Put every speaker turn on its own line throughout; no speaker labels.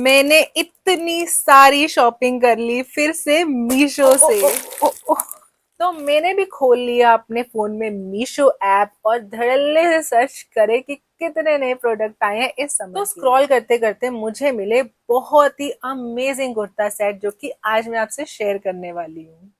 मैंने इतनी सारी शॉपिंग कर ली फिर से मीशो से। तो मैंने भी खोल लिया अपने फोन में मीशो ऐप और धड़ल्ले से सर्च करे कि कितने नए प्रोडक्ट आए हैं इस समय। तो स्क्रॉल करते करते मुझे मिले बहुत ही अमेजिंग कुर्ता सेट जो कि आज मैं आपसे शेयर करने वाली हूँ।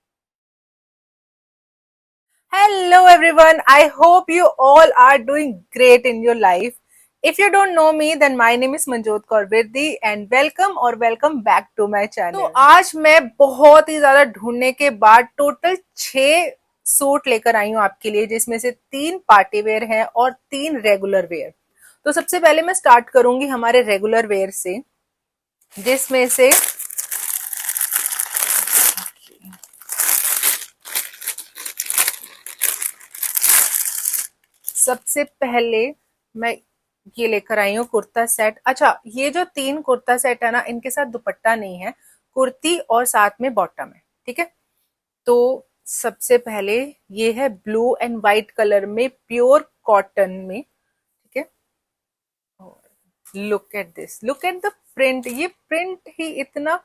Hello everyone, I hope you all are doing great in your life. If you don't know me, then my name is Manjot Kaur Virdi and welcome back to my channel. तो आज मैं बहुत ही ज्यादा ढूंढने के बाद टोटल 6 सूट लेकर आई हूँ आपके लिए, जिसमें से 3 पार्टी वेयर हैं और 3 रेगुलर वेयर। तो सबसे पहले मैं स्टार्ट करूंगी हमारे रेगुलर वेयर से, जिसमें से सबसे पहले मैं ये लेकर आई हूँ कुर्ता सेट। अच्छा, ये जो 3 कुर्ता सेट है ना, इनके साथ दुपट्टा नहीं है, कुर्ती और साथ में बॉटम है। ठीक है, तो सबसे पहले ये है ब्लू एंड व्हाइट कलर में, प्योर कॉटन में। ठीक है, look at this, look at the print. ये प्रिंट ही इतना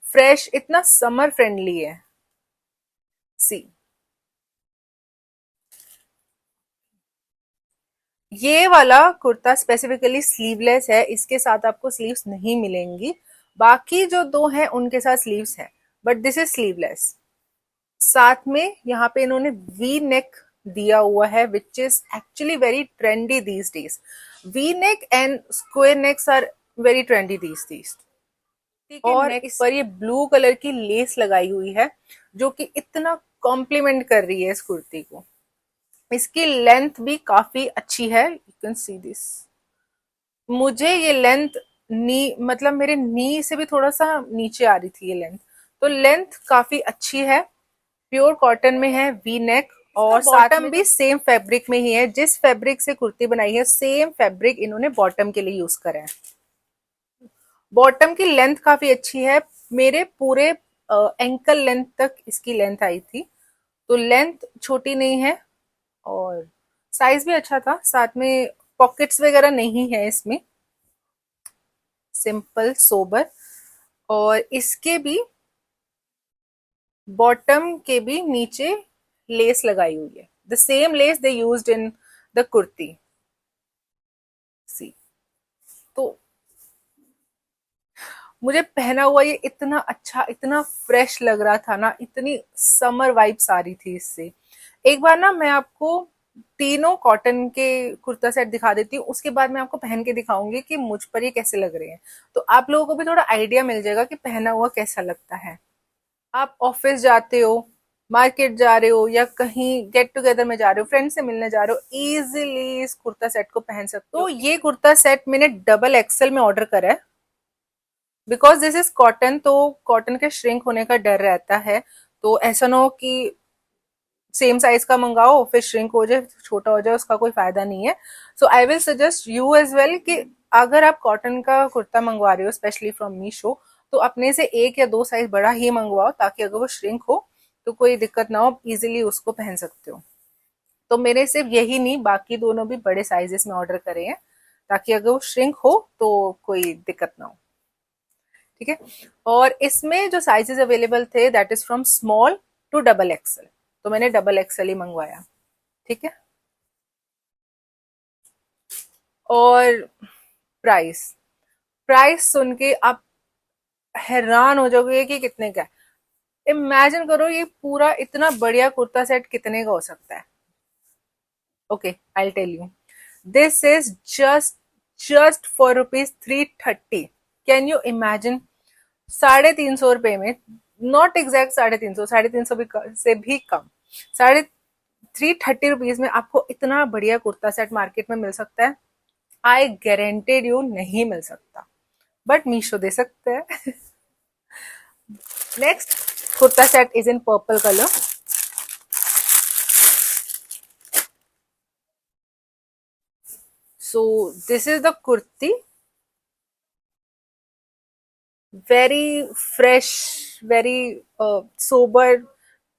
फ्रेश, इतना समर फ्रेंडली है। सी, ये वाला कुर्ता स्पेसिफिकली स्लीवलेस है, इसके साथ आपको स्लीव्स नहीं मिलेंगी। बाकी जो 2 हैं उनके साथ स्लीव्स हैं, बट दिस इज स्लीवलेस। साथ में यहाँ पे इन्होंने वी नेक दिया हुआ है, which is actually very trendy these days. V neck and square necks are very trendy these days. ठीक है, और इस पर ये ब्लू कलर की लेस लगाई हुई है जो कि इतना कॉम्प्लीमेंट कर रही है इस कुर्ती को। इसकी लेंथ भी काफी अच्छी है, यू कैन सी दिस। मुझे ये लेंथ नी, मतलब मेरे नी से भी थोड़ा सा नीचे आ रही थी ये लेंथ, तो लेंथ काफी अच्छी है। प्योर कॉटन में है, वी नेक, और बॉटम भी सेम फैब्रिक में ही है। जिस फैब्रिक से कुर्ती बनाई है सेम फैब्रिक इन्होंने बॉटम के लिए यूज करा है। बॉटम की लेंथ काफी अच्छी है, मेरे पूरे एंकल लेंथ तक इसकी लेंथ आई थी, तो लेंथ छोटी नहीं है और साइज भी अच्छा था। साथ में पॉकेट्स वगैरह नहीं है इसमें, सिंपल सोबर। और इसके भी बॉटम के भी नीचे लेस लगाई हुई है, the same lace they used in the kurti. See, तो मुझे पहना हुआ ये इतना अच्छा, इतना फ्रेश लग रहा था ना, इतनी समर वाइब्स आ रही थी इससे। एक बार ना मैं आपको तीनों कॉटन के कुर्ता सेट दिखा देती हूँ, उसके बाद मैं आपको पहन के दिखाऊंगी कि मुझ पर ये कैसे लग रहे हैं, तो आप लोगों को भी थोड़ा आइडिया मिल जाएगा कि पहना हुआ कैसा लगता है। आप ऑफिस जाते हो, मार्केट जा रहे हो, या कहीं गेट टुगेदर में जा रहे हो, फ्रेंड से मिलने जा रहे हो, इजीली इस कुर्ता सेट को पहन सकते हो। तो ये कुर्ता सेट मैंने डबल एक्सेल में ऑर्डर करा है, बिकॉज दिस इज कॉटन, तो कॉटन के श्रिंक होने का डर रहता है। तो ऐसा ना हो कि सेम साइज का मंगाओ फिर श्रिंक हो जाए, छोटा हो जाए, उसका कोई फायदा नहीं है। So I will suggest you as well कि अगर आप कॉटन का कुर्ता मंगवा रहे हो स्पेशली फ्रॉम मीशो, तो अपने से 1 या 2 साइज बड़ा ही मंगवाओ, ताकि अगर वो श्रिंक हो तो कोई दिक्कत ना हो, इजिली उसको पहन सकते हो। तो मेरे सिर्फ यही नहीं, बाकी दोनों भी बड़े साइजेस में ऑर्डर करे हैं, ताकि अगर वो श्रिंक हो तो कोई दिक्कत ना हो। ठीक है, और इसमें जो साइजेस अवेलेबल थे that is from small to double XL, तो मैंने डबल एक्सएल ही मंगवाया। ठीक है, और प्राइस, प्राइस सुन के आप हैरान हो जाओगे कि कितने का है। इमेजिन करो ये पूरा इतना बढ़िया कुर्ता सेट कितने का हो सकता है। Okay, I tell you, this is just for ₹330। Can you imagine, 350 रुपए में, नॉट एग्जैक्ट 350, 350 भी से भी कम, साढ़े 330 रुपीज में आपको इतना बढ़िया कुर्ता सेट मार्केट में मिल सकता है। आई गारंटेड यू नहीं मिल सकता, बट मीशो दे सकते हैं। Next kurta set is in purple colour. So this is the kurti, very fresh, very sober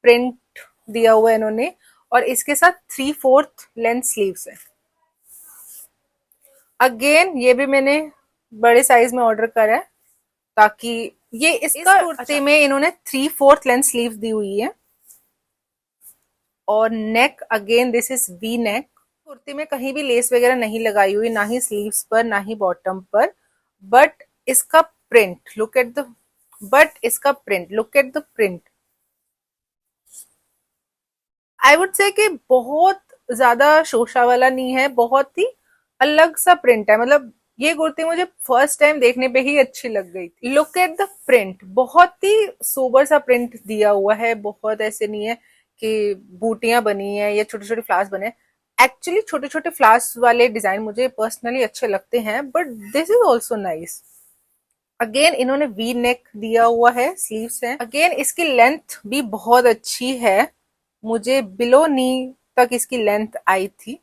print दिया हुआ है इन्होंने, और इसके साथ 3/4 लेंथ स्लीव्स है। अगेन ये भी मैंने बड़े साइज में ऑर्डर करा है, ताकि ये इसका कुर्ते में इन्होंने 3/4 लेंथ स्लीव दी हुई है। और neck again this is V neck. Kurti में कहीं भी लेस वगैरह नहीं लगाई हुई, ना ही स्लीव्स पर ना ही बॉटम पर। बट इसका print look at the look at the print. I would say कि बहुत ज्यादा शोशा वाला नहीं है, बहुत ही अलग सा प्रिंट है। मतलब ये कुर्ती मुझे फर्स्ट टाइम देखने पे ही अच्छी लग गई थी। लुक एट द प्रिंट, बहुत ही सोबर सा प्रिंट दिया हुआ है। बहुत ऐसे नहीं है कि बूटियां बनी है या छोटे छोटे फ्लावर्स बने। एक्चुअली छोटे छोटे फ्लावर्स वाले डिजाइन मुझे पर्सनली अच्छे लगते हैं, but this is also nice. Again इन्होंने वी नेक दिया हुआ है, स्लीव्स है। अगेन इसकी लेंथ भी बहुत अच्छी है, मुझे बिलो नी तक इसकी लेंथ आई थी।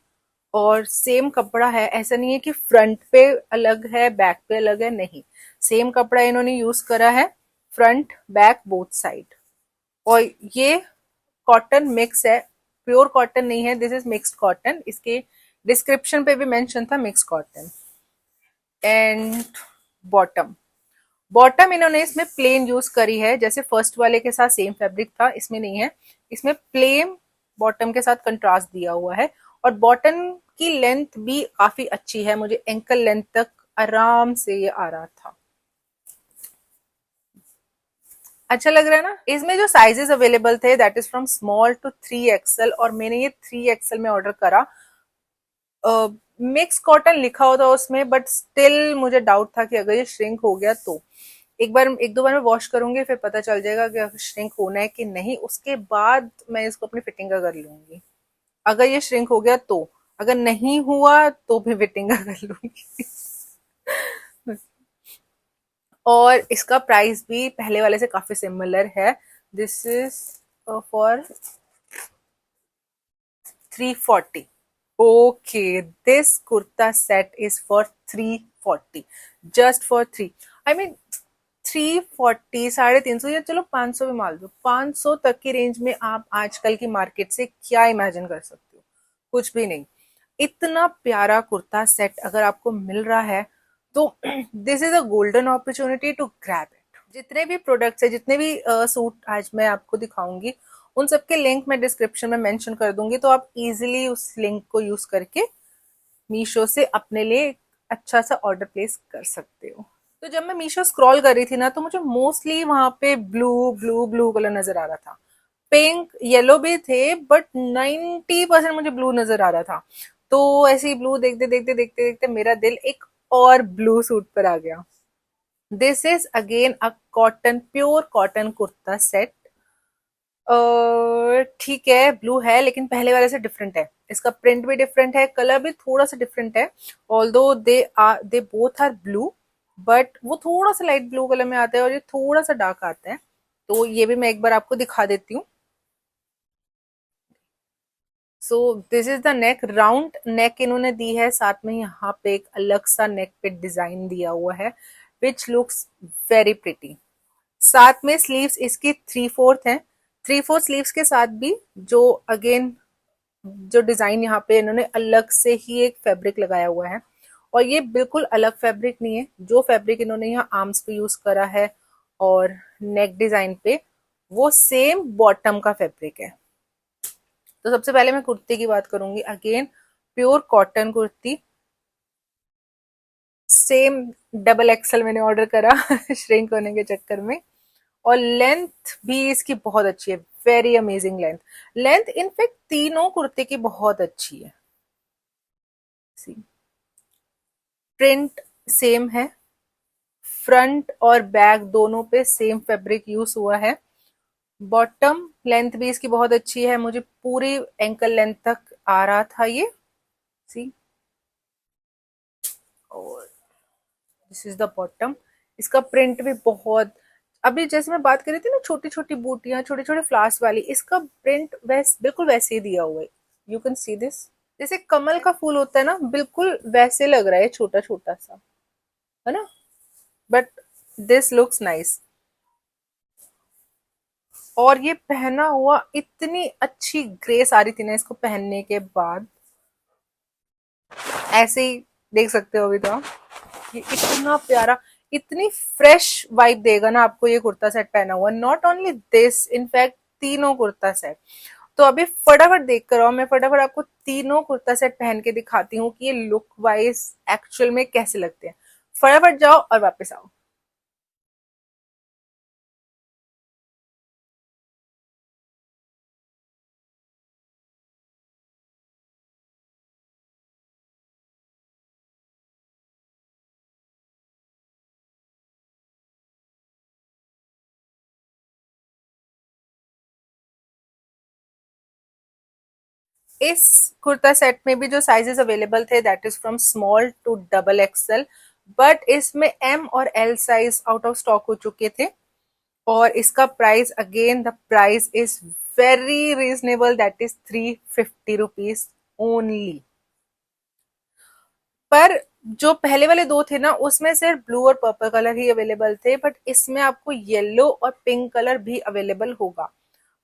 और सेम कपड़ा है, ऐसा नहीं है कि फ्रंट पे अलग है बैक पे अलग है, नहीं, सेम कपड़ा इन्होंने यूज करा है, फ्रंट बैक बोथ साइड। और ये कॉटन मिक्स है, प्योर कॉटन नहीं है, दिस इज मिक्स्ड कॉटन। इसके डिस्क्रिप्शन पे भी मेंशन था mix cotton. And bottom, bottom इन्होंने इसमें प्लेन यूज करी है, जैसे फर्स्ट वाले के साथ सेम फैब्रिक था, इसमें नहीं है। इसमें प्लेन बॉटम के साथ कंट्रास्ट दिया हुआ है। और बॉटम की लेंथ भी काफी अच्छी है, मुझे एंकल लेंथ तक आराम से ये आ रहा था। अच्छा लग रहा है ना। इसमें जो साइजेस अवेलेबल थे that is from small to 3XL, और मैंने ये 3XL में ऑर्डर करा। मिक्स कॉटन लिखा होता उसमें, बट स्टिल मुझे डाउट था कि अगर ये श्रिंक हो गया तो एक दो बार में वॉश करूंगी, फिर पता चल जाएगा कि श्रिंक होना है कि नहीं, उसके बाद मैं इसको अपनी फिटिंग का कर लूंगी। अगर ये श्रिंक हो गया तो, अगर नहीं हुआ तो भी फिटिंग का कर लूंगी। और इसका प्राइस भी पहले वाले से काफी सिमिलर है। This is for 340। Okay, this kurta set is for 340, just for three. I mean 340, 350 या चलो 500 भी मान लो, 500 तक की रेंज में आप आजकल की मार्केट से क्या इमेजिन कर सकते हो? कुछ भी नहीं। इतना प्यारा कुर्ता सेट अगर आपको मिल रहा है तो this is a golden opportunity to grab it. जितने भी प्रोडक्ट्स है, जितने भी सूट आज मैं आपको दिखाऊंगी, उन सबके लिंक मैं डिस्क्रिप्शन में मेंशन कर दूंगी, तो आप इजीली उस लिंक को यूज करके मीशो से अपने लिए अच्छा सा ऑर्डर प्लेस कर सकते हो। तो जब मैं मीशो स्क्रॉल कर रही थी ना, तो मुझे मोस्टली वहां पे ब्लू ब्लू ब्लू कलर नजर आ रहा था। पिंक येलो भी थे, बट 90% मुझे ब्लू नजर आ रहा था। तो ऐसे ही ब्लू देखते देखते देखते देखते मेरा दिल एक और ब्लू सूट पर आ गया। This is again a cotton, pure cotton kurta set. ठीक है, ब्लू है लेकिन पहले वाले से डिफरेंट है। इसका प्रिंट भी डिफरेंट है, कलर भी थोड़ा सा डिफरेंट है। Although they both are blue, but वो थोड़ा सा लाइट ब्लू कलर में आता है और ये थोड़ा सा डार्क आता है। तो ये भी मैं एक बार आपको दिखा देती हूँ। सो this is the neck, round neck इन्होंने दी है, साथ में यहाँ पे एक अलग सा नेक पे डिजाइन दिया हुआ है विच लुक्स वेरी प्रिटी। साथ में स्लीव्स इसकी 3/4 है। 3/4 स्लीव्स के साथ भी जो अगेन जो डिजाइन यहाँ पे इन्होंने अलग से ही एक फैब्रिक लगाया हुआ है। और ये बिल्कुल अलग फैब्रिक नहीं है, जो फैब्रिक इन्होंने यहाँ आर्म्स पे यूज करा है और नेक डिजाइन पे, वो सेम बॉटम का फैब्रिक है। तो सबसे पहले मैं कुर्ती की बात करूंगी। Again pure cotton kurti, same XXL मैंने ऑर्डर करा श्रिंक होने के चक्कर में। और लेंथ भी इसकी बहुत अच्छी है, very amazing length. Length in fact तीनों कुर्ते की बहुत अच्छी है। प्रिंट सेम है, फ्रंट और बैक दोनों पे सेम फैब्रिक यूज हुआ है। बॉटम लेंथ भी इसकी बहुत अच्छी है, मुझे पूरी एंकल लेंथ तक आ रहा था ये। सी, और दिस इज द बॉटम। इसका प्रिंट भी बहुत, अभी जैसे मैं बात कर रही थी ना, छोटी छोटी बूटियां छोटे छोटे फ्लावर्स वाली, इसका प्रिंट बिल्कुल वैसे ही दिया हुआ है। यू कैन सी दिस, जैसे कमल का फूल होता है ना, बिल्कुल वैसे लग रहा है, छोटा छोटा सा, है ना। But this looks nice. और ये पहना हुआ इतनी अच्छी ग्रेस आ रही थी ना इसको पहनने के बाद, ऐसे ही देख सकते हो अभी तो आप, ये इतना प्यारा। इतनी फ्रेश वाइब देगा ना आपको ये कुर्ता सेट पहना हुआ। नॉट ओनली दिस, इनफैक्ट तीनों कुर्ता सेट। तो अभी फटाफट देख कर आओ, मैं फटाफट आपको तीनों कुर्ता सेट पहन के दिखाती हूँ कि ये लुक वाइज एक्चुअल में कैसे लगते हैं। फटाफट जाओ और वापस आओ। इस कुर्ता सेट में भी जो साइजेस अवेलेबल थे that is from small to double XL, but इसमें एम और L size out of stock हो चुके थे। और इसका price, again the price is very reasonable, that is 350 rupees only. पर जो पहले वाले दो थे ना उसमें सिर्फ ब्लू और पर्पल कलर ही अवेलेबल थे, बट इसमें आपको येलो और पिंक कलर भी अवेलेबल होगा।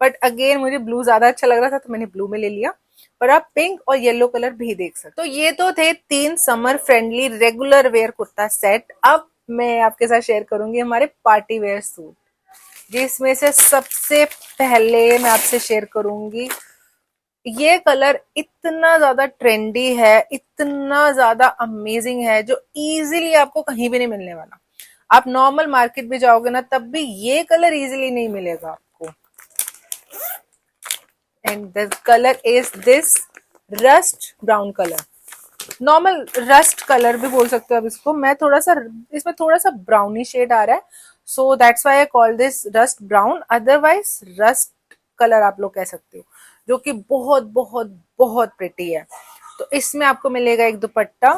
बट अगेन मुझे ब्लू ज्यादा अच्छा लग रहा था तो मैंने ब्लू में ले लिया, पर आप पिंक और येलो कलर भी देख सकते। तो ये तो थे तीन summer friendly regular wear kurta set. अब मैं आपके साथ शेयर करूंगी हमारे पार्टी वेयर सूट, जिसमें से सबसे पहले मैं आपसे शेयर करूंगी ये कलर। इतना ज्यादा ट्रेंडी है, इतना ज्यादा अमेजिंग है, जो इजीली आपको कहीं भी नहीं मिलने वाला। आप नॉर्मल मार्केट में जाओगे ना तब भी ये कलर इजीली नहीं मिलेगा आपको। And the colour is this rust brown colour. Normal rust colour भी बोल सकते हो आप इसको। मैं थोड़ा सा, इसमें थोड़ा सा ब्राउनी शेड आ रहा है, so that's why I call this rust brown, otherwise rust colour आप लोग कह सकते हो, जो कि बहुत बहुत बहुत प्रिटी है। तो इसमें आपको मिलेगा एक दुपट्टा,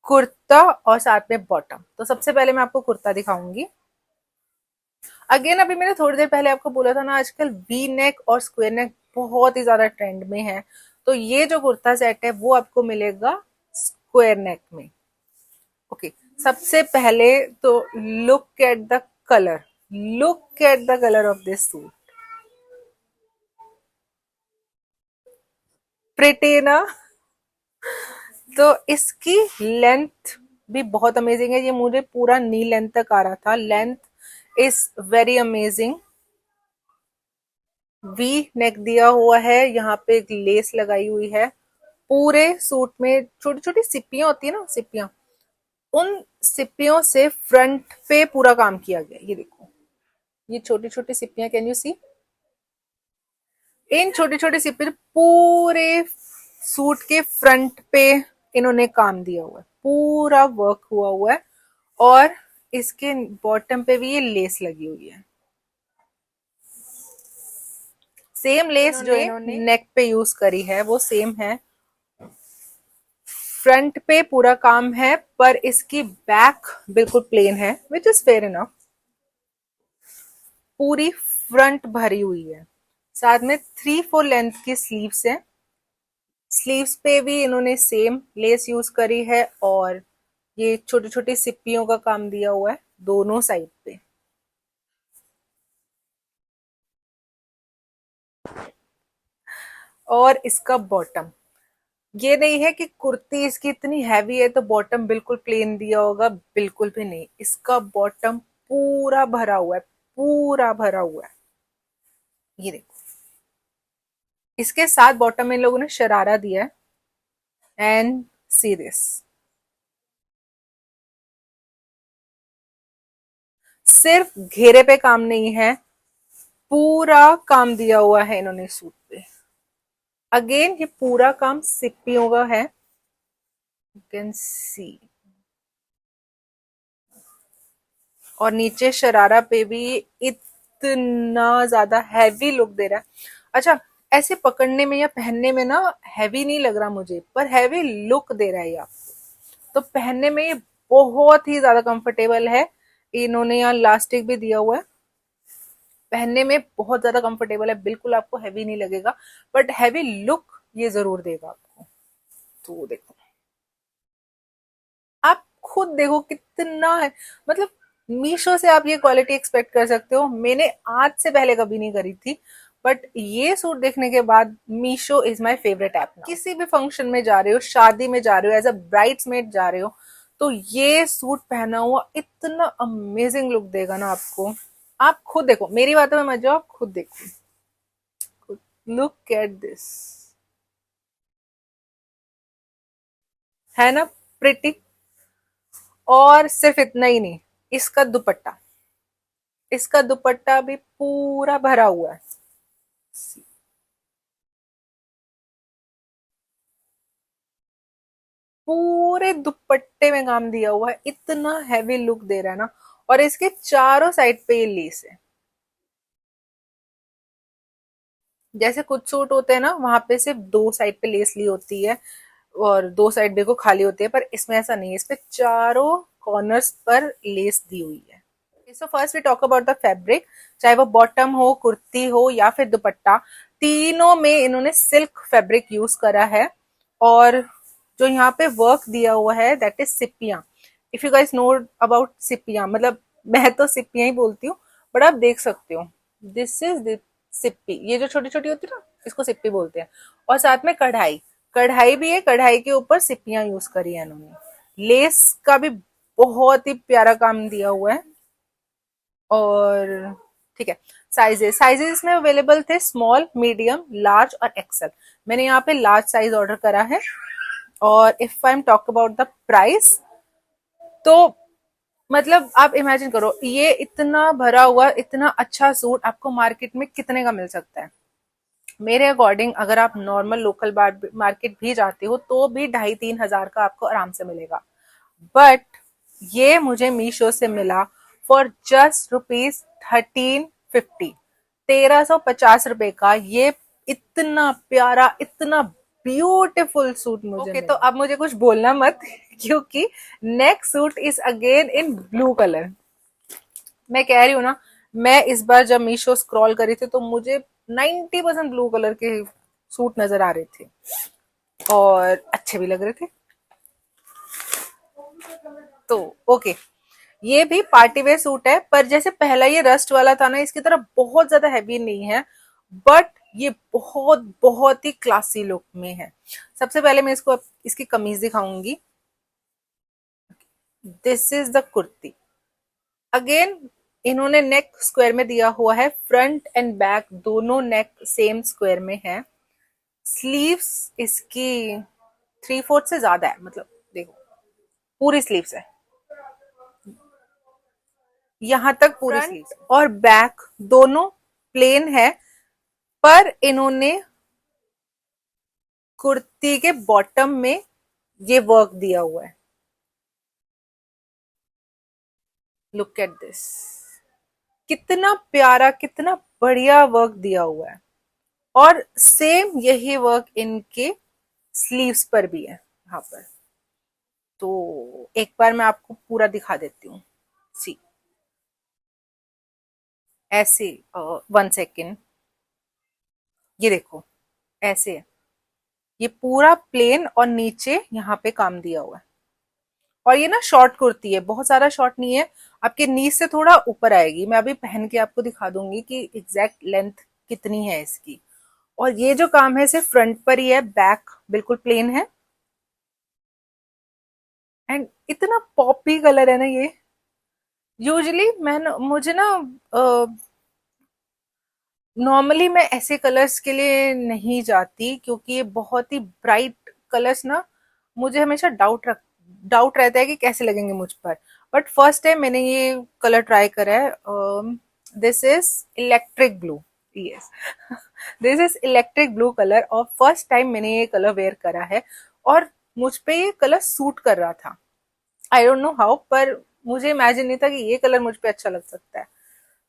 कुर्ता और साथ में बॉटम। तो सबसे पहले मैं आपको कुर्ता दिखाऊंगी। अगेन अभी मैंने थोड़ी देर पहले आपको बोला था ना, आजकल वी नेक और स्क्वायर नेक बहुत ही ज्यादा ट्रेंड में है। तो ये जो कुर्ता सेट है वो आपको मिलेगा स्क्वायर नेक में। ओके, सबसे पहले तो look at the colour, look at the colour of this suit. Pretty ना। तो इसकी लेंथ भी बहुत अमेजिंग है। ये मुझे पूरा नी लेंथ तक आ रहा था। Length is very amazing. V neck दिया हुआ है, यहाँ पे एक लेस लगाई हुई है। पूरे सूट में छोटी छोटी सिप्पियां होती है ना, सिप्पियां, उन सिप्पियों से फ्रंट पे पूरा काम किया गया। ये देखो, ये छोटी छोटी सिप्पियां, कैन यू सी? इन छोटी छोटी सिप्पी पूरे सूट के फ्रंट पे इन्होंने काम दिया हुआ है, पूरा वर्क हुआ हुआ है। और इसके बॉटम पे भी ये लेस लगी हुई है, सेम लेस जो इन्होंने नेक पे यूज करी है वो सेम है। फ्रंट पे पूरा काम है, पर इसकी बैक बिल्कुल प्लेन है, विच इज फेयर इनफ। पूरी फ्रंट भरी हुई है, साथ में 3/4 लेंथ की स्लीव्स है। स्लीव्स पे भी इन्होंने सेम लेस यूज करी है, और ये छोटी छोटी सिप्पियों का काम दिया हुआ है दोनों साइड पे। और इसका बॉटम, ये नहीं है कि कुर्ती इसकी इतनी हैवी है तो बॉटम बिल्कुल प्लेन दिया होगा, बिल्कुल भी नहीं। इसका बॉटम पूरा भरा हुआ है, पूरा भरा हुआ है। ये देखो, इसके साथ बॉटम में इन लोगों ने शरारा दिया है। एंड सी दिस, सिर्फ घेरे पे काम नहीं है, पूरा काम दिया हुआ है इन्होंने सूट पे। अगेन ये पूरा काम सिप्पियों का है, यू कैन सी। और नीचे शरारा पे भी इतना ज्यादा हैवी लुक दे रहा है। अच्छा, ऐसे पकड़ने में या पहनने में ना हैवी नहीं लग रहा मुझे, पर हैवी लुक दे रहा है ये आपको। तो पहनने में ये बहुत ही ज्यादा कंफर्टेबल है। इन्होंने यहाँ लास्टिक भी दिया हुआ है, पहनने में बहुत ज्यादा कंफर्टेबल है, बिल्कुल आपको हैवी नहीं लगेगा, बट हैवी लुक ये जरूर देगा आपको। तो देखो, आप खुद देखो कितना है। मतलब मीशो से आप ये क्वालिटी एक्सपेक्ट कर सकते हो, मैंने आज से पहले कभी नहीं करी थी, बट ये सूट देखने के बाद Meesho is my favourite app. किसी भी फंक्शन में जा रहे हो, शादी में जा रहे हो, एज अ ब्राइड्समेड जा रहे हो, तो ये सूट पहना हुआ इतना अमेजिंग लुक देगा ना आपको। आप खुद देखो, मेरी बातों में मत जाओ, आप खुद देखो। लुक एट दिस, है ना प्रिटी। और सिर्फ इतना ही नहीं, इसका दुपट्टा, इसका दुपट्टा भी पूरा भरा हुआ है। पूरे दुपट्टे में काम दिया हुआ है, इतना हैवी लुक दे रहा है ना। और इसके चारों साइड पे ये लेस है। जैसे कुछ सूट होते हैं ना, वहां पे सिर्फ दो साइड पे लेस ली होती है और दो साइड देखो खाली होती है, पर इसमें ऐसा नहीं है, इस पे चारों कॉर्नर्स पर लेस दी हुई है। So first we talk about the fabric. चाहे वो बॉटम हो, कुर्ती हो या फिर दुपट्टा, तीनों में इन्होंने सिल्क फैब्रिक यूज करा है। और जो यहाँ पे वर्क दिया हुआ है that is सिपिया। If you guys know about सिपिया, मतलब मैं तो सिपिया ही बोलती हूँ, बट आप देख सकते हो, दिस इज सिप्पी। ये जो छोटी छोटी होती है ना, इसको सिप्पी बोलते हैं। और साथ में कढ़ाई, कढ़ाई भी है, कढ़ाई के ऊपर सिप्पियां यूज करी है इन्होंने। लेस का भी बहुत ही प्यारा काम दिया हुआ है। और ठीक है, साइजेस, साइजेस में अवेलेबल थे स्मॉल, मीडियम, लार्ज और एक्सेल। मैंने यहाँ पे लार्ज साइज ऑर्डर करा है। और if I am talk about the price, तो मतलब आप इमेजिन करो, ये इतना भरा हुआ इतना अच्छा सूट आपको मार्केट में कितने का मिल सकता है। मेरे अकॉर्डिंग अगर आप नॉर्मल लोकल मार्केट भी जाते हो तो भी 2,500-3,000 का आपको आराम से मिलेगा। बट ये मुझे मीशो से मिला फॉर जस्ट रुपीज 1350। 1,350 रुपए का ये इतना प्यारा, इतना ब्यूटीफुल सूट मुझे ओके, तो अब मुझे कुछ बोलना मत क्योंकि next suit is again in blue colour. मैं कह रही हूँ ना, मैं इस बार जब मीशो स्क्रॉल करी थी तो मुझे 90% ब्लू कलर के सूट नजर आ रहे थे और अच्छे भी लग रहे थे। तो ओके, ये भी पार्टी वेयर सूट है, पर जैसे पहला ये रस्ट वाला था ना, इसकी तरह बहुत ज्यादा हैवी नहीं है, बट ये बहुत बहुत ही क्लासी लुक में है। सबसे पहले मैं इसको इसकी कमीज दिखाऊंगी। This is the kurti. Again इन्होंने नेक स्क्वायर में दिया हुआ है, फ्रंट एंड बैक दोनों नेक सेम स्क्वायर में है। स्लीव्स इसकी 3/4 से ज्यादा है, मतलब देखो पूरी स्लीव्स है, यहां तक पूरी स्लीव्स है। और बैक दोनों प्लेन है, पर इन्होंने कुर्ती के बॉटम में ये वर्क दिया हुआ है। लुक एट दिस, कितना प्यारा, कितना बढ़िया वर्क दिया हुआ है। और सेम यही वर्क इनके स्लीव्स पर भी है यहाँ पर। तो एक बार मैं आपको पूरा दिखा देती हूँ। सी, ऐसे 1 सेकेंड, ये देखो ऐसे है। ये पूरा प्लेन और नीचे यहाँ पे काम दिया हुआ है। और ये ना शॉर्ट कुर्ती है, बहुत सारा शॉर्ट नहीं है, आपके नी से थोड़ा ऊपर आएगी। मैं अभी पहन के आपको दिखा दूंगी कि एग्जैक्ट लेंथ कितनी है इसकी। और ये जो काम है सिर्फ फ्रंट पर ही है, बैक बिल्कुल प्लेन है। एंड इतना पॉपी कलर है ना ये। यूजुअली मुझे ना नॉर्मली मैं ऐसे कलर्स के लिए नहीं जाती क्योंकि ये बहुत ही ब्राइट कलर्स ना, मुझे हमेशा डाउट रहता है कि कैसे लगेंगे मुझ पर। बट फर्स्ट टाइम मैंने ये कलर ट्राई करा है। This is electric blue, yes this is electric blue colour, और फर्स्ट टाइम मैंने ये कलर वेयर करा है और मुझ पे ये कलर सूट कर रहा था। आई डोंट नो हाउ, पर मुझे इमेजिन नहीं था कि ये कलर मुझ पे अच्छा लग सकता है।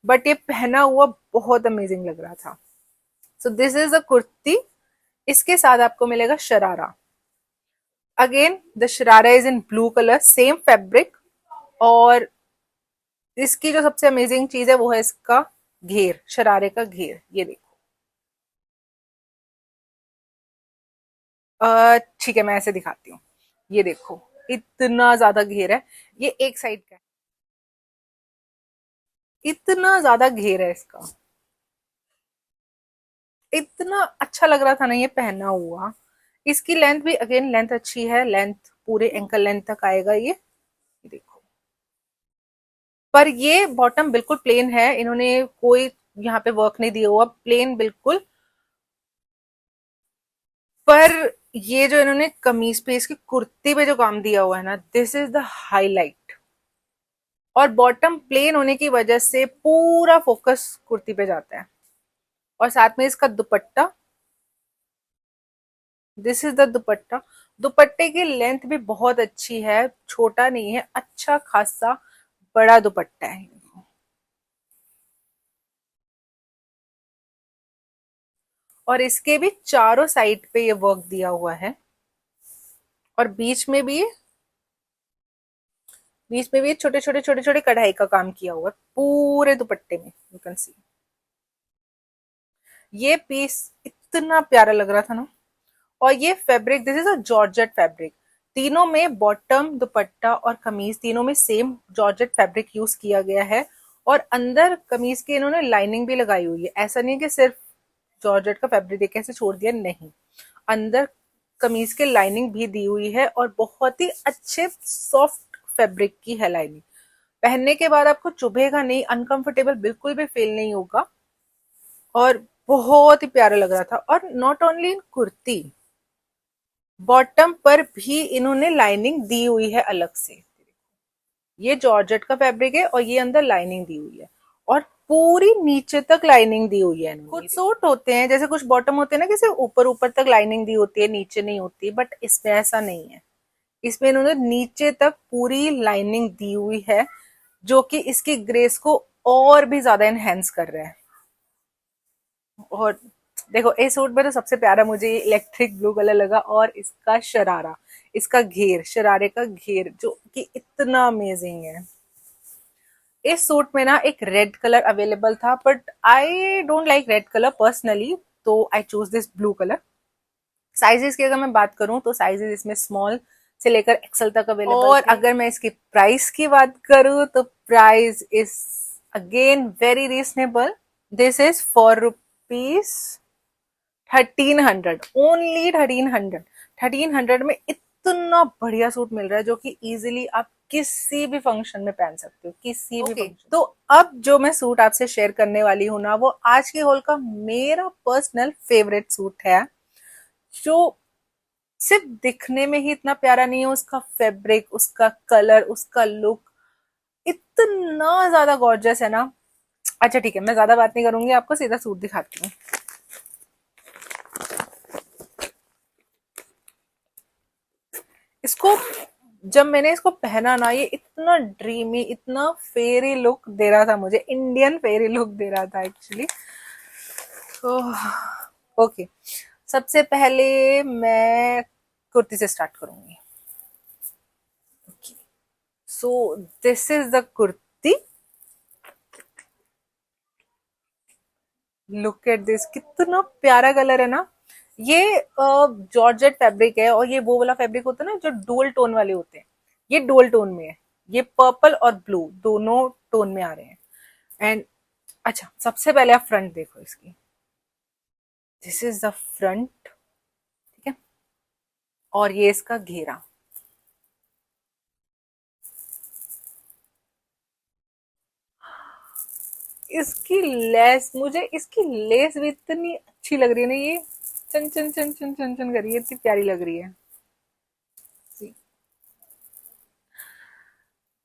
बट ये पहना हुआ बहुत अमेजिंग लग रहा था। सो दिस इज अ कुर्ती। इसके साथ आपको मिलेगा sharara. Again the sharara is in blue colour, same fabric. और इसकी जो सबसे अमेजिंग चीज है वो है इसका घेर, शरारे का घेर, ये देखो। ठीक है, मैं ऐसे दिखाती हूँ। ये देखो, इतना ज्यादा घेर है, ये एक साइड का है, इतना ज्यादा घेर है इसका। इतना अच्छा लग रहा था ना ये पहना हुआ। इसकी लेंथ भी अगेन लेंथ अच्छी है, लेंथ पूरे एंकल लेंथ तक आएगा ये। पर ये बॉटम बिल्कुल प्लेन है, इन्होंने कोई यहाँ पे वर्क नहीं दिया हुआ, प्लेन बिल्कुल। पर ये जो इन्होंने कमीज पे, इसकी कुर्ती पे जो काम दिया हुआ है ना, दिस इज द हाईलाइट। और बॉटम प्लेन होने की वजह से पूरा फोकस कुर्ती पे जाता है। और साथ में इसका दुपट्टा, दिस इज द दुपट्टा। दुपट्टे की लेंथ भी बहुत अच्छी है, छोटा नहीं है, अच्छा खासा बड़ा दुपट्टा है। और इसके भी चारों साइड पे ये वर्क दिया हुआ है, और बीच में भी छोटे छोटे छोटे छोटे कढ़ाई का काम किया हुआ है पूरे दुपट्टे में, यू कैन सी। ये पीस इतना प्यारा लग रहा था ना। और ये fabric, this is a georgette fabric. तीनों में बॉटम, दुपट्टा और कमीज, तीनों में सेम जॉर्जेट फैब्रिक यूज किया गया है। और अंदर कमीज के इन्होंने लाइनिंग भी लगाई हुई है, ऐसा नहीं कि सिर्फ जॉर्जेट का फैब्रिक देके ऐसे छोड़ दिया, नहीं। अंदर कमीज के लाइनिंग भी दी हुई है, और बहुत ही अच्छे सॉफ्ट फैब्रिक की है लाइनिंग। पहनने के बाद आपको चुभेगा नहीं, अनकंफर्टेबल बिल्कुल भी फील नहीं होगा। और बहुत ही प्यारा लग रहा था। और not only in kurti, bottom पर भी इन्होंने लाइनिंग दी हुई है अलग से। ये जॉर्जेट का फैब्रिक है और ये अंदर लाइनिंग दी हुई है, और पूरी नीचे तक लाइनिंग दी हुई है इन्होंने। कुछ सूट होते हैं जैसे कुछ बॉटम होते हैं ना, कि सिर्फ ऊपर ऊपर तक लाइनिंग दी होती है, नीचे नहीं होती, बट इसमें ऐसा नहीं है। इसमें इन्होंने नीचे तक पूरी लाइनिंग दी हुई है, जो कि इसकी ग्रेस को और भी ज्यादा एनहेंस कर रहा है। और देखो, इस सूट में तो सबसे प्यारा मुझे ये इलेक्ट्रिक ब्लू कलर लगा, और इसका शरारा, इसका घेर, शरारे का घेर जो कि इतना अमेजिंग है। इस सूट में ना एक रेड कलर अवेलेबल था, but I don't like red colour personally, तो I choose this blue colour. Sizes की अगर मैं बात करूं तो साइजेस इसमें स्मॉल से लेकर एक्सल तक अवेलेबल और थे। अगर मैं इसकी प्राइस की बात करूं तो price is again very reasonable. This is ₹4, 1300, only 1300। 1300 में इतना बढ़िया सूट मिल रहा है, जो कि इजीली आप किसी भी फंक्शन में पहन सकते हो, किसी भी फंक्शन। तो अब जो मैं सूट आपसे शेयर करने वाली हूँ ना, वो आज के हॉल का मेरा पर्सनल फेवरेट सूट है, जो सिर्फ दिखने में ही इतना प्यारा नहीं है, उसका फैब्रिक, उसका कलर, उसका लुक इतना ज्यादा गॉर्जियस है ना। अच्छा ठीक है, मैं ज्यादा बात नहीं करूंगी, आपको सीधा सूट दिखाती हूँ। इसको जब मैंने इसको पहना ना, ये इतना ड्रीमी, इतना फेरी लुक दे रहा था मुझे, इंडियन फेरी लुक दे रहा था एक्चुअली। ओके, सबसे पहले मैं कुर्ती से स्टार्ट करूंगी। सो this is the kurti, look at this, कितना प्यारा कलर है ना। ये जॉर्जेट फैब्रिक है, और ये वो वाला फैब्रिक होता है ना जो डुअल टोन वाले होते हैं, ये डुअल टोन में है। ये पर्पल और ब्लू दोनों टोन में आ रहे हैं। एंड अच्छा, सबसे पहले आप फ्रंट देखो इसकी, दिस इज द फ्रंट, ठीक है। और ये इसका घेरा, इसकी लेस, मुझे इसकी लेस भी इतनी अच्छी लग रही है ना, ये चन चन चन चन चन चन कर रही है, इतनी प्यारी लग रही है।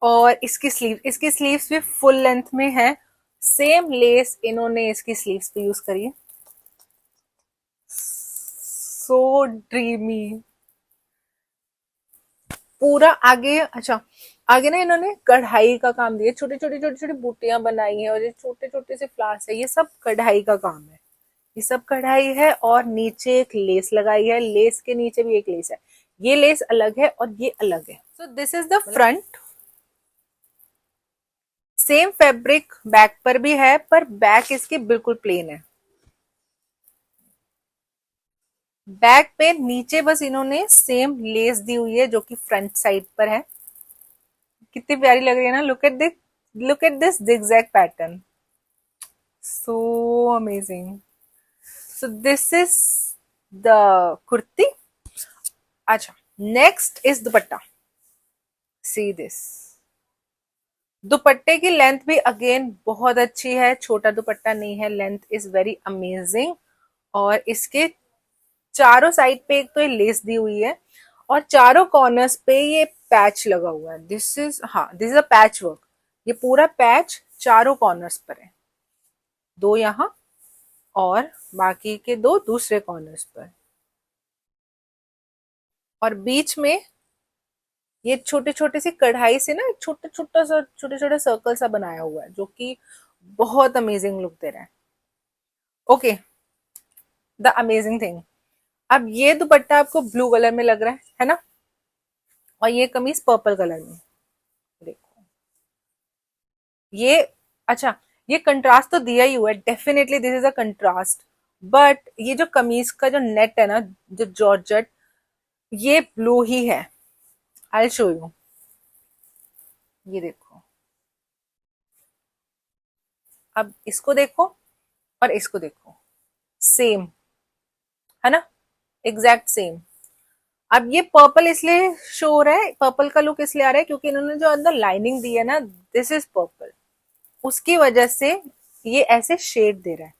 और इसकी स्लीव्स भी फुल लेंथ में है, सेम लेस इन्होंने इसकी स्लीव्स पे यूज करी है। सो ड्रीमी, पूरा आगे। अच्छा, आगे ना इन्होंने कढ़ाई का काम दिया, छोटी छोटी छोटी छोटी बूटियां बनाई हैं, और ये छोटे छोटे से फ्लावर्स है, ये सब कढ़ाई का काम है। ये सब कढ़ाई है, और नीचे एक लेस लगाई है, लेस के नीचे भी एक लेस है। ये लेस अलग है और ये अलग है। सो this is the front. Same fabric back पर भी है, पर बैक इसकी बिल्कुल प्लेन है। बैक पे नीचे बस इन्होंने सेम लेस दी हुई है, जो कि फ्रंट साइड पर है। कितनी प्यारी लग रही है ना, look at this zigzag pattern, so amazing. So this is the kurti. अच्छा, next is dupatta, see this, दुपट्टे की लेंथ भी अगेन बहुत अच्छी है, छोटा दुपट्टा नहीं है, लेंथ इज वेरी अमेजिंग। और इसके चारों साइड पे एक तो ये लेस दी हुई है, और चारों कॉर्नर्स पे ये पैच लगा हुआ है। दिस इज, हाँ, this is a patch work. ये पूरा पैच चारों कॉर्नर्स पर है, दो यहाँ और बाकी के दो दूसरे कॉर्नर्स पर। और बीच में ये छोटे छोटे सी कढ़ाई से ना छोटे छोटे छोटे सर्कल सा बनाया हुआ है, जो कि बहुत अमेजिंग लुक दे रहा है। ओके, द अमेजिंग थिंग, अब ये दुपट्टा आपको ब्लू कलर में लग रहा है ना, और ये कमीज पर्पल कलर में। देखो ये, अच्छा, ये कंट्रास्ट तो दिया ही हुआ है, definitely this is a contrast. But ये जो कमीज का जो नेट है ना, जो जॉर्जेट, ये ब्लू ही है। आई शो यू, ये देखो, अब इसको देखो और इसको देखो, सेम है ना, एग्जैक्ट सेम। अब ये पर्पल इसलिए शो हो रहा है, पर्पल का लुक इसलिए आ रहा है क्योंकि इन्होंने जो अंदर लाइनिंग दी है ना, दिस इज पर्पल, उसकी वजह से ये ऐसे शेड दे रहा है।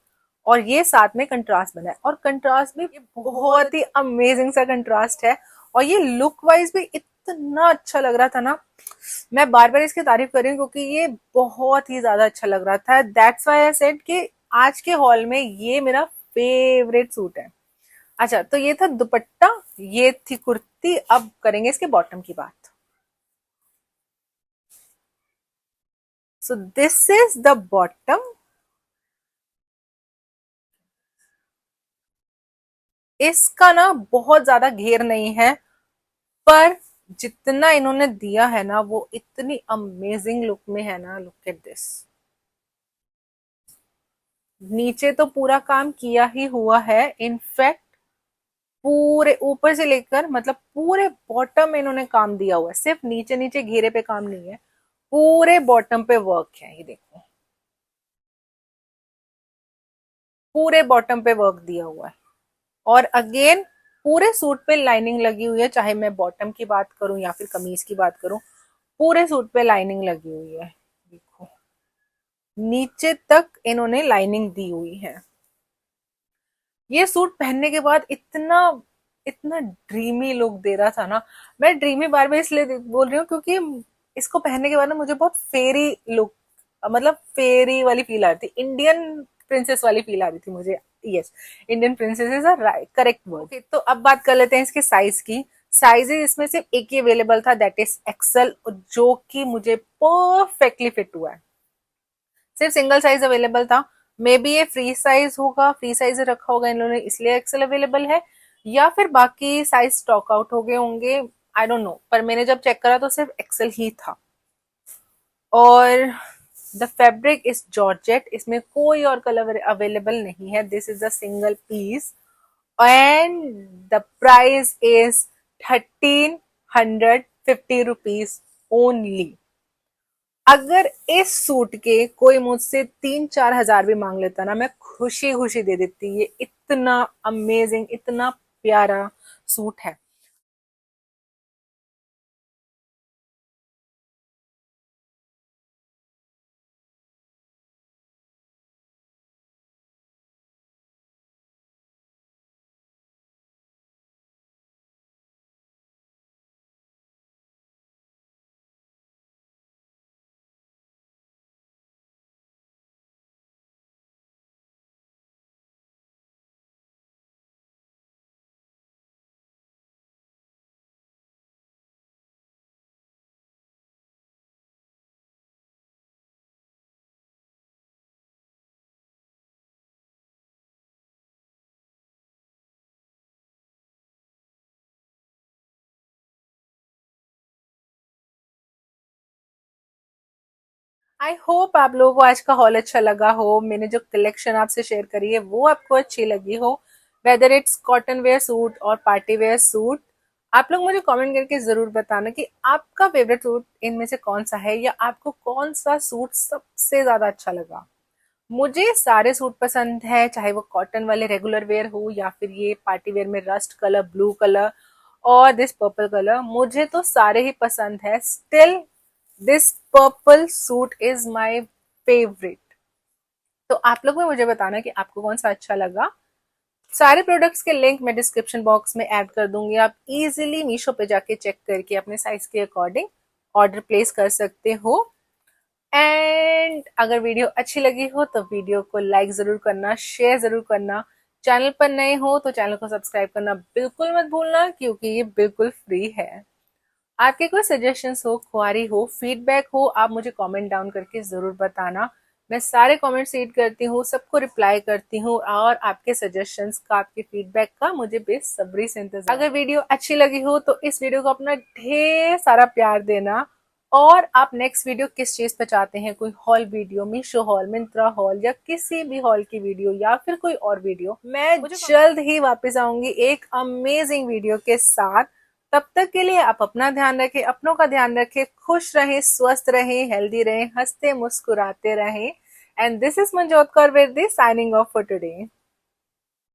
और ये साथ में कंट्रास्ट बना है, और कंट्रास्ट भी ये बहुत ही अमेजिंग सा कंट्रास्ट है। और ये लुक वाइज भी इतना अच्छा लग रहा था ना, मैं बार बार इसकी तारीफ कर रही हूँ क्योंकि ये बहुत ही ज्यादा अच्छा लग रहा था। दैट्स व्हाई आई सेड कि आज के हॉल में ये मेरा फेवरेट सूट है। अच्छा, तो ये था दुपट्टा, ये थी कुर्ती। अब करेंगे इसके बॉटम की बात। सो दिस इज द बॉटम। इसका ना बहुत ज्यादा घेर नहीं है, पर जितना इन्होंने दिया है ना, वो इतनी अमेजिंग लुक में है ना। लुक एट दिस, नीचे तो पूरा काम किया ही हुआ है, इनफैक्ट पूरे ऊपर से लेकर मतलब पूरे बॉटम में इन्होंने काम दिया हुआ है, सिर्फ नीचे नीचे घेरे पे काम नहीं है, पूरे बॉटम पे वर्क है। ये देखो, पूरे बॉटम पे वर्क दिया हुआ है। और अगेन पूरे सूट पे लाइनिंग लगी हुई है, चाहे मैं बॉटम की बात करूं या फिर कमीज की बात करूं, पूरे सूट पे लाइनिंग लगी हुई है। देखो, नीचे तक इन्होंने लाइनिंग दी हुई है। ये सूट पहनने के बाद इतना इतना ड्रीमी लुक दे रहा था ना। मैं ड्रीमी बार बार इसलिए बोल रही हूँ क्योंकि इसको पहनने के बाद ना मुझे बहुत फेरी लुक, मतलब फेरी वाली फील आ रही थी, इंडियन प्रिंसेस वाली फील आ रही थी मुझे। Yes, Indian princess is a correct word. तो अब बात कर लेते हैं इसके साइज की। साइजेस इसमें सिर्फ एक ही अवेलेबल था, दैट इज एक्सल, जो कि मुझे परफेक्टली फिट हुआ है। सिर्फ सिंगल साइज अवेलेबल था। मे बी ये फ्री साइज होगा, फ्री साइज रखा होगा इन्होंने, इसलिए एक्सेल अवेलेबल है, या फिर बाकी साइज स्टॉक आउट हो गए होंगे, आई डोंट नो। पर मैंने जब चेक करा तो सिर्फ एक्सेल ही था। और द फैब्रिक इज जॉर्जेट, इसमें कोई और कलर अवेलेबल नहीं है, this is a single piece. And the price is 1350 rupees only. अगर इस सूट के कोई मुझसे 3-4 हजार भी मांग लेता ना, मैं खुशी खुशी दे देती। ये इतना अमेजिंग, इतना प्यारा सूट है। आई होप आप लोगों को आज का हॉल अच्छा लगा हो, मैंने जो कलेक्शन आपसे शेयर करी है वो आपको अच्छी लगी हो। Whether it's cotton wear suit और पार्टी वेयर सूट, आप लोग मुझे कमेंट करके जरूर बताना कि आपका फेवरेट सूट इनमें से कौन सा है, या आपको कौन सा सूट सबसे ज्यादा अच्छा लगा। मुझे सारे सूट पसंद है, चाहे वो कॉटन वाले रेगुलर वेयर हो या फिर ये पार्टी वेयर में रस्ट कलर, ब्लू कलर और दिस पर्पल कलर, मुझे तो सारे ही पसंद है। Still this purple suit is my favourite. तो आप लोग भी मुझे बताना कि आपको कौन सा अच्छा लगा। सारे प्रोडक्ट्स के लिंक मैं डिस्क्रिप्शन बॉक्स में ऐड कर दूंगी, आप इजीली मीशो पे जाके चेक करके अपने साइज के अकॉर्डिंग ऑर्डर प्लेस कर सकते हो। एंड अगर वीडियो अच्छी लगी हो तो वीडियो को लाइक जरूर करना, शेयर जरूर करना। चैनल पर नए हो तो चैनल को सब्सक्राइब करना बिल्कुल मत भूलना, क्योंकि ये बिल्कुल फ्री है। आपके कोई सजेशंस हो, क्वारी हो, फीडबैक हो, आप मुझे कमेंट डाउन करके जरूर बताना। मैं सारे कमेंट्स रीड करती हूँ, सबको रिप्लाई करती हूँ, और आपके सजेशंस का, आपके फीडबैक का मुझे बेसब्री से इंतजार। अगर वीडियो अच्छी लगी हो तो इस वीडियो को अपना ढेर सारा प्यार देना। और आप नेक्स्ट वीडियो किस चीज पे चाहते हैं, कोई hall video, Meesho hall, Myntra hall, या किसी भी हॉल की वीडियो, या फिर कोई और वीडियो, मैं जल्द ही वापस आऊंगी एक अमेजिंग वीडियो के साथ। तब तक के लिए आप अपना ध्यान रखें, अपनों का ध्यान रखें, खुश रहें, स्वस्थ रहें, हेल्दी रहें, हंसते मुस्कुराते रहें। And this is Manjot Kaur Virdi signing off for today.